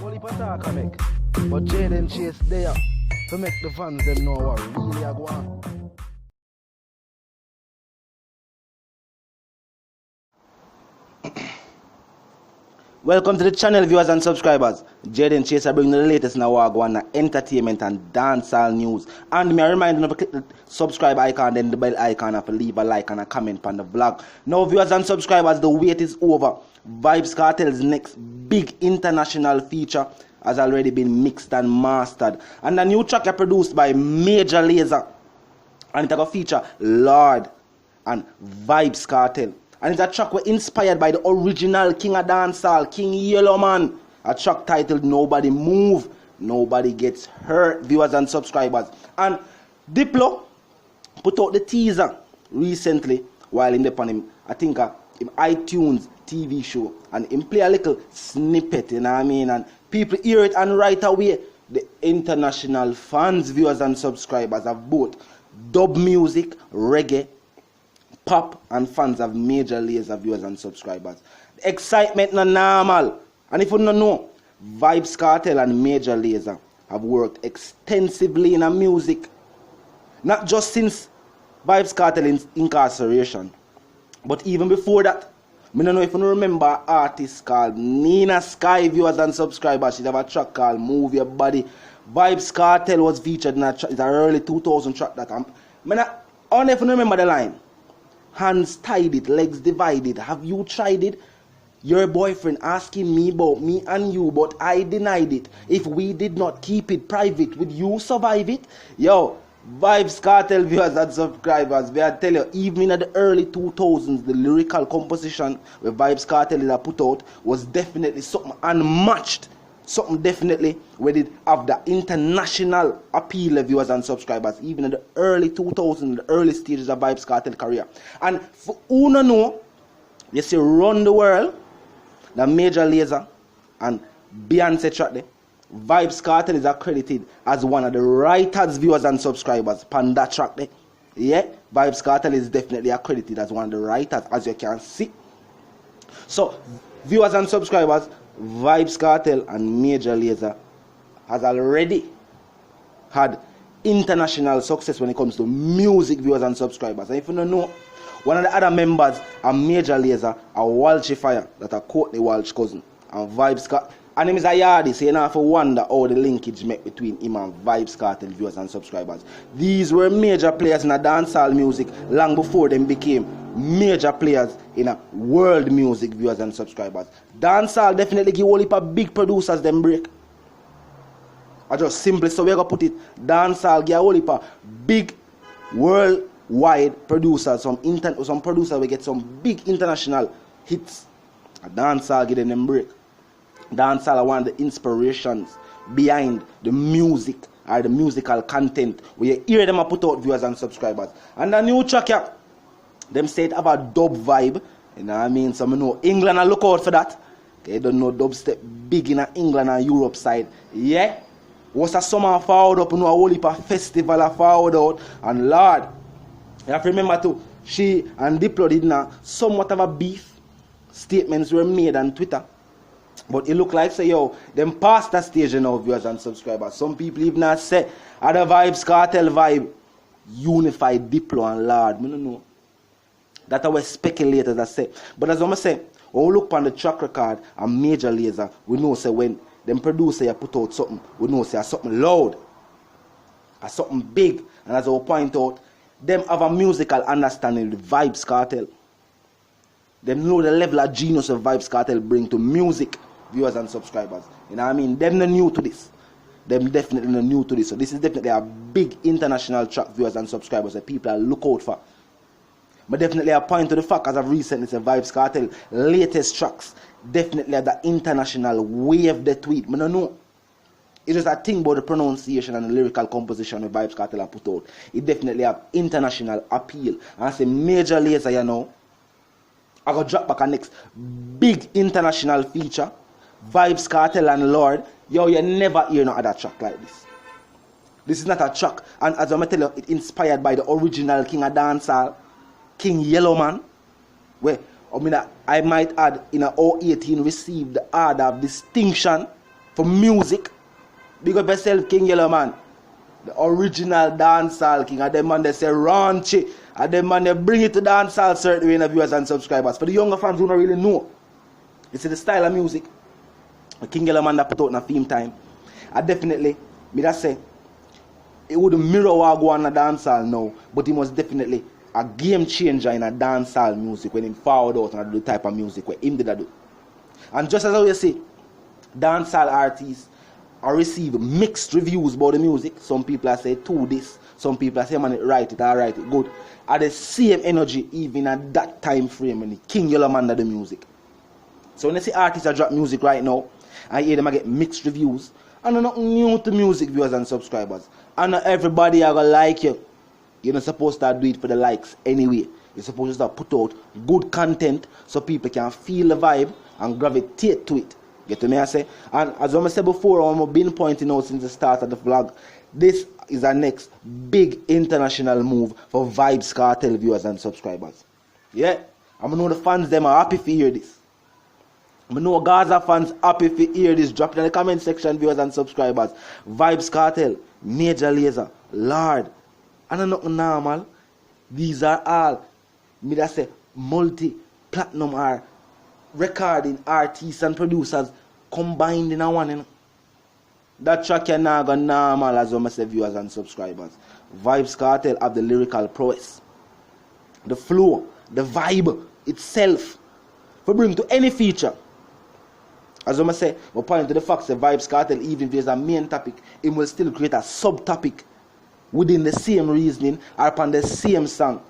Only attack I make. But Jaden Chase there to make the fans them know what really I go on. Welcome to the channel, viewers and subscribers. Jaden Chase bring the latest in our Wagwan entertainment and dancehall news. And me remind you to click the subscribe icon, then the bell icon, and leave a like and a comment on the vlog. Now, viewers and subscribers, the wait is over. Vybz Kartel's next big international feature has already been mixed and mastered. And the new track is produced by Major Lazer. And it's going to feature Lord and Vybz Kartel. And it's a track inspired by the original King of Dancehall, King Yellowman. A track titled Nobody Move, Nobody Gets Hurt, viewers and subscribers. And Diplo put out the teaser recently while in the him, I think, him iTunes TV show. And him play a little snippet, you know what I mean? And people hear it and right away, the international fans, viewers and subscribers have both dub music, reggae, pop, and fans of Major Lazer, viewers and subscribers. The excitement not normal. And if you don't know, Vybz Kartel and Major Lazer have worked extensively in music. Not just since Vybz Kartel's incarceration, but even before that. I don't know if you remember an artist called Nina Sky, viewers and subscribers. She have a track called Move Your Body. Vybz Kartel was featured in a track, it's an early 2000 track that I don't know if you remember the line. Hands tied it, legs divided. Have you tried it? Your boyfriend asking me about me and you, but I denied it. If we did not keep it private, would you survive it? Yo, Vybz Kartel viewers and subscribers, I tell you, even in the early 2000s, the lyrical composition where Vybz Kartel put out was definitely something unmatched. Something definitely where it have the international appeal of viewers and subscribers, even in the early 2000s, the early stages of Vybz Kartel career. And for who don't know, you see Run the World, the Major Lazer and Beyonce track there, Vybz Kartel is accredited as one of the writers, viewers and subscribers on that track there. Yeah, Vybz Kartel is definitely accredited as one of the writers, as you can see. So, viewers and subscribers, Vybz Kartel and Major Lazer has already had international success when it comes to music, viewers and subscribers. And if you don't know, one of the other members of Major Lazer are Walshy Fire, that are Courtney Walsh cousin. And Vybz Kartel, and him is a yardie, so you don't have to wonder how the linkage met between him and Vybz Kartel, viewers and subscribers. These were major players in a dancehall music long before them became major players in a world music, viewers and subscribers. Dancehall definitely give all heap of big producers them break. I just simply so we're gonna put it, dancehall give all heap of big worldwide producers, some producers will get some big international hits. A dancehall give them break. Dancehall are one of the inspirations behind the music or the musical content where you hear them put out, viewers and subscribers. And the new track here, them say it have a dub vibe. You know what I mean? So I know England will look out for that. Okay, don't know dubstep big in England and Europe side. Yeah. Was a summer forward up, a whole heap of festival forward out. And Lord, you have to remember too, she and Diplo did somewhat of a beef. Statements were made on Twitter. But it look like say yo, them past that stage now, viewers and subscribers. Some people even not say other Vybz Kartel vibe unified Diplo and Lord. I don't know. That was speculators that say. But as I'm saying, when we look on the track record and Major Lazer, we know say when them producer you put out something, we know say something loud, or something big. And as I will point out, them have a musical understanding of the Vybz Kartel. Them know the level of genius of Vybz Kartel bring to music, viewers and subscribers. You know what I mean? Them not new to this. Them definitely not new to this. So this is definitely a big international track, viewers and subscribers, that people are look out for. But definitely I point to the fact, as I've recently said, Vybz Kartel latest tracks definitely have that international wave the tweet. I don't know. It's just a thing about the pronunciation and the lyrical composition of Vybz Kartel I put out. It definitely have international appeal. And I say Major Lazer, you know, I got drop back a next big international feature, Vybz Kartel and Lord. Yo, you never hear no other track like this. This is not a track, and as I'm going to tell you, it's inspired by the original King of Dancehall, King Yellowman, where I might add in 2018 received the Order of Distinction for music. Big up yourself, King Yellow Man. The original dancehall king. And them man they say raunchy. And them man they bring it to dancehall certain way in viewers and subscribers. For the younger fans who don't really know. You see the style of music. The King Yellow Man that put out in a theme time. I definitely, me that say, it would mirror what go on a dancehall now. But he was definitely a game changer in a dancehall music when he forward out and do the type of music where him did that do. And just as how you see, dancehall artists are receive mixed reviews about the music. Some people are say to this, some people are say man write it, I write it good. At the same energy even at that time frame when the King Yellow Man did the music. So when you see artists that drop music right now, I hear them get mixed reviews. And they're not new to music viewers and subscribers. And not everybody are gonna like you. You're not supposed to do it for the likes anyway. You're supposed to put out good content so people can feel the vibe and gravitate to it. Get to me I say? And as I said before, I've been pointing out since the start of the vlog, this is our next big international move for Vybz Kartel viewers and subscribers. Yeah? I know the fans them are happy to hear this. I know Gaza fans happy to hear this. Drop it in the comment section, viewers and subscribers. Vybz Kartel, Major Lazer, Lord. And I'm not normal. These are all, me that say, multi-platinum or recording artists and producers combined in a one. You know? That track you now go normal as well, say viewers and subscribers. Vybz Kartel have the lyrical prowess, the flow, the vibe itself. For bring to any feature. As I say, we point to the fact that Vybz Kartel, even if there's a main topic, it will still create a subtopic within the same reasoning or upon the same song.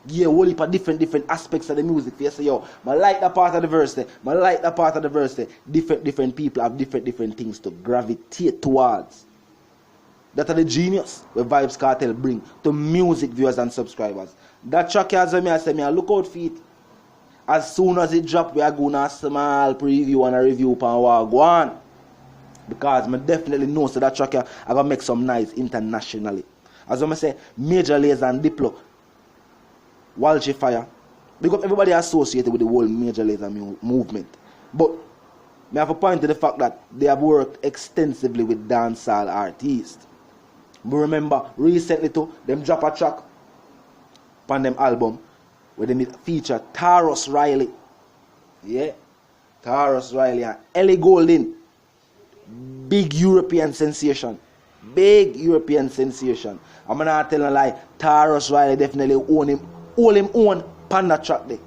Yeah, whole heap of different aspects of the music. You say, yo, I like that part of the verse there. I like that part of the verse there. Different people have different things to gravitate towards. That are the genius where Vybz Kartel bring to music viewers and subscribers. That track as I say, I look out for it. As soon as it drop, we are going to a small preview and a review upon what go on. Because I definitely know so that track I going to make some noise internationally. As I say, Major Lazer and Diplo, Walshy Fire, because everybody associated with the whole Major Lazer movement. But I have a point to the fact that they have worked extensively with dancehall artists. But remember, recently too, them drop a track on them album where they feature Tarrus Riley. Yeah, Tarrus Riley and Ellie Goulding. Big European sensation. Big European sensation. I'm not telling a lie. Tarrus Riley definitely own him. All him own Panda track there.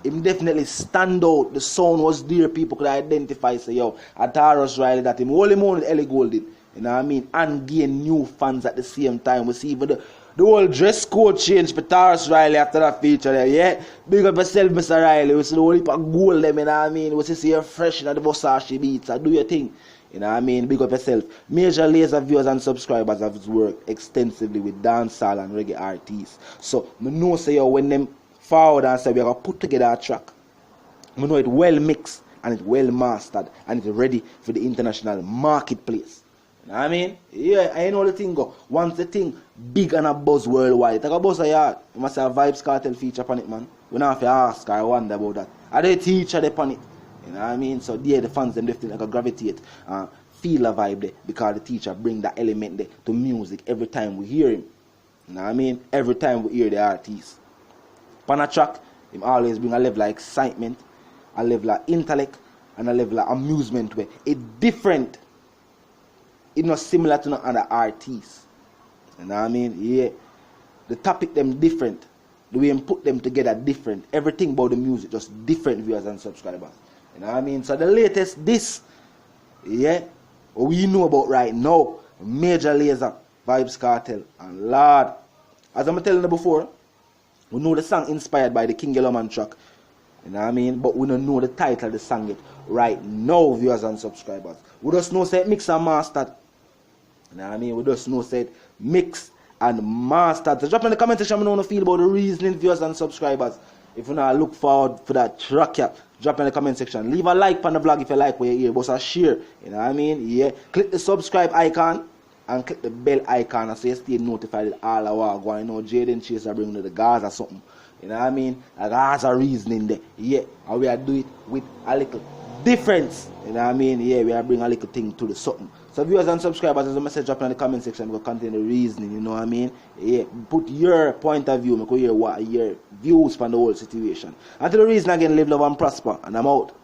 Him definitely stand out. The sound was there. People could identify, say, yo, a Tarrus Riley that him. All him own with Ellie Goulding. You know what I mean? And gain new fans at the same time. We see even the whole dress code change for Tarrus Riley after that feature there, yeah? Big up yourself, Mr. Riley. We see the whole heap of gold them, you know what I mean? We see you're fresh in the Versace beats. Do your thing. You know what I mean? Big up yourself. Major Lazer viewers and subscribers have worked extensively with dancehall and reggae artists. So, I know say yo, when them forward and say we are going to put together a track, I know it well mixed and it well mastered and it's ready for the international marketplace. You know what I mean? Yeah, I know the thing go. Once the thing big and a buzz worldwide, take a buzz a yard. You must have a Vybz Kartel feature upon it, man. We don't have to ask or wonder about that. Are they teacher they upon it? You know what I mean? So yeah, the fans them definitely like gravitate feel a vibe there because the teacher bring that element there to music every time we hear him. You know what I mean? Every time we hear the artist. Upon a track, him always bring a level of excitement, a level of intellect, and a level of amusement where it's different. It's not similar to no other artists. You know what I mean? Yeah. The topic them different. The way you put them together different. Everything about the music just different viewers and subscribers. You know what I mean? So the latest this, yeah, what we know about right now, Major Lazer, Vybz Kartel, and Lord. As I'm telling you before, we know the song inspired by the King Yellow Man track. You know what I mean? But we don't know the title of the song yet. Right now, viewers and subscribers. We just know say mix and mastered. You know what I mean? We just know said mix and mastered. So drop in the comment section me know how you feel about the reasoning, viewers and subscribers. If you not look forward for that track here, drop in the comment section. Leave a like on the vlog if you like what you hear. But a share. You know what I mean? Yeah. Click the subscribe icon and click the bell icon so you stay notified with all our work going. You know Jaden Chase are bringing the Gaza or something. You know what I mean? A Gaza reasoning there. Yeah. And we are doing it with a little difference. You know what I mean? Yeah, we are bringing a little thing to the something. So viewers and subscribers, as a message drop in the comment section, we'll contain the reasoning, you know what I mean? Yeah, put your point of view, make hear what your views on the whole situation. Until the reason again, live, love and prosper, and I'm out.